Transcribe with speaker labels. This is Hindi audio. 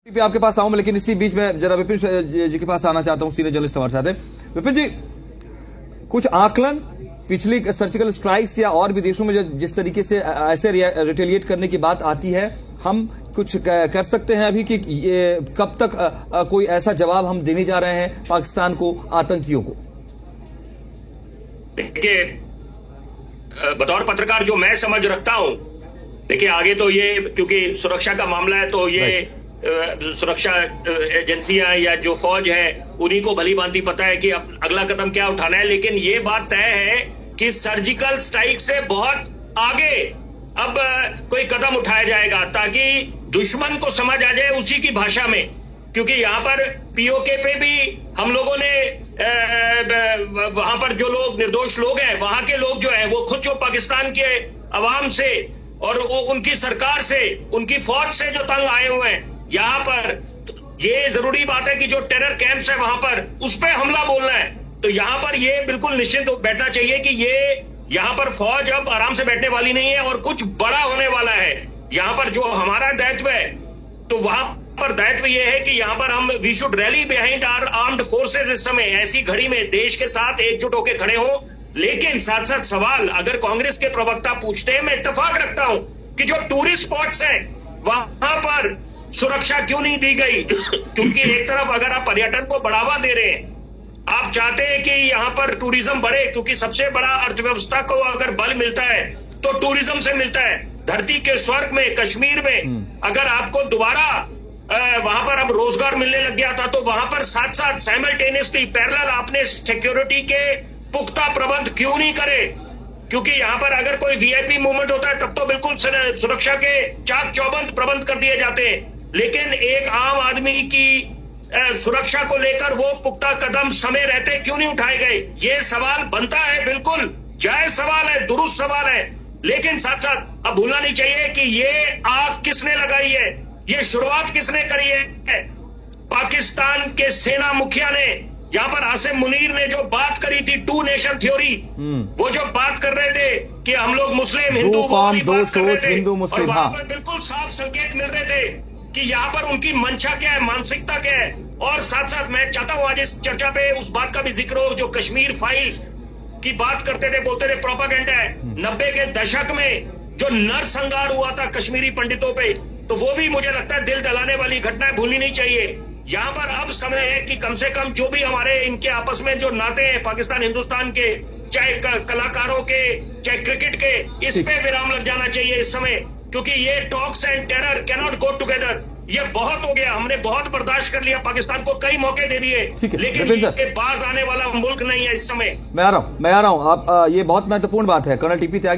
Speaker 1: पे आपके पास आऊं, लेकिन इसी बीच में जरा विपिन जी के पास आना चाहता हूं। सीनियर जर्नलिस्ट हमारे साथ हैं। विपिन जी, कुछ आकलन पिछली सर्जिकल स्ट्राइक्स या और भी देशों में जिस तरीके से ऐसे रिटेलिएट करने की बात आती है, हम कुछ कर सकते हैं अभी कि ये कब तक कोई ऐसा जवाब हम देने जा रहे हैं पाकिस्तान को, आतंकियों को?
Speaker 2: देखिए, बतौर पत्रकार जो मैं समझ रखता हूं, देखिए आगे तो ये क्योंकि सुरक्षा का मामला है तो ये सुरक्षा एजेंसियां या जो फौज है उन्हीं को भली भांति पता है कि अब अगला कदम क्या उठाना है। लेकिन ये बात तय है कि सर्जिकल स्ट्राइक से बहुत आगे अब कोई कदम उठाया जाएगा ताकि दुश्मन को समझ आ जाए उसी की भाषा में। क्योंकि यहाँ पर पीओके पे भी हम लोगों ने वहां पर जो लोग निर्दोष लोग हैं, वहां के लोग जो हैं वो खुद जो पाकिस्तान के अवाम से और उनकी सरकार से, उनकी फौज से जो तंग आए हुए हैं, यहाँ पर ये जरूरी बात है कि जो टेरर कैंप्स है वहां पर उस पर हमला बोलना है। तो यहाँ पर ये बिल्कुल निश्चित बैठना चाहिए कि ये यहाँ पर फौज अब आराम से बैठने वाली नहीं है और कुछ बड़ा होने वाला है। यहाँ पर जो हमारा दायित्व है, तो वहां पर दायित्व ये है कि यहाँ पर हम we should rally behind our armed forces. इस समय ऐसी घड़ी में देश के साथ एकजुट होकर खड़े हों। लेकिन साथ साथ सवाल अगर कांग्रेस के प्रवक्ता पूछते हैं, मैं इत्तेफाक रखता हूं कि जो टूरिस्ट स्पॉट्स हैं वहां पर सुरक्षा क्यों नहीं दी गई? क्योंकि एक तरफ अगर आप पर्यटन को बढ़ावा दे रहे हैं, आप चाहते हैं कि यहाँ पर टूरिज्म बढ़े, क्योंकि सबसे बड़ा अर्थव्यवस्था को अगर बल मिलता है तो टूरिज्म से मिलता है। धरती के स्वर्ग में, कश्मीर में अगर आपको दोबारा वहां पर अब रोजगार मिलने लग गया था, तो वहां पर साथ साथ साइमल्टेनियसली पैरेलल आपने सिक्योरिटी के पुख्ता प्रबंध क्यों नहीं करे? क्योंकि यहाँ पर अगर कोई वीआईपी मूवमेंट होता है तब तो बिल्कुल सुरक्षा के चाक चौबंद प्रबंध कर दिए जाते हैं। लेकिन एक आम आदमी की सुरक्षा को लेकर वो पुख्ता कदम समय रहते क्यों नहीं उठाए गए? ये सवाल बनता है, बिल्कुल जायज सवाल है, दुरुस्त सवाल है। लेकिन साथ साथ अब भूलना नहीं चाहिए कि ये आग किसने लगाई है, ये शुरुआत किसने करी है? पाकिस्तान के सेना मुखिया ने, यहाँ पर आसिम मुनीर ने जो बात करी थी टू नेशन थ्योरी, वो जो बात कर रहे थे कि हम लोग मुस्लिम हिंदू हिंदू वहां पर बिल्कुल साफ संकेत मिल रहे थे कि यहाँ पर उनकी मंशा क्या है, मानसिकता क्या है। और साथ साथ मैं चाहता हूं आज इस चर्चा पे उस बात का भी जिक्र हो जो कश्मीर फाइल की बात करते थे, बोलते थे प्रोपागेंडा है। 90 के दशक में जो नरसंहार हुआ था कश्मीरी पंडितों पे, तो वो भी मुझे लगता है दिल दहलाने वाली घटना है, भूलनी नहीं चाहिए। यहाँ पर अब समय है कि कम से कम जो भी हमारे इनके आपस में जो नाते हैं पाकिस्तान हिंदुस्तान के, चाहे कलाकारों के, चाहे क्रिकेट के, इस पे विराम लग जाना चाहिए इस समय। क्योंकि ये talks and terror can not go together. ये बहुत हो गया, हमने बहुत बर्दाश्त कर लिया, पाकिस्तान को कई मौके दे दिए, लेकिन ये बाज आने वाला मुल्क नहीं है इस समय।
Speaker 1: मैं आ रहा हूं। आप ये बहुत महत्वपूर्ण बात है। कर्नल टीपी त्यागी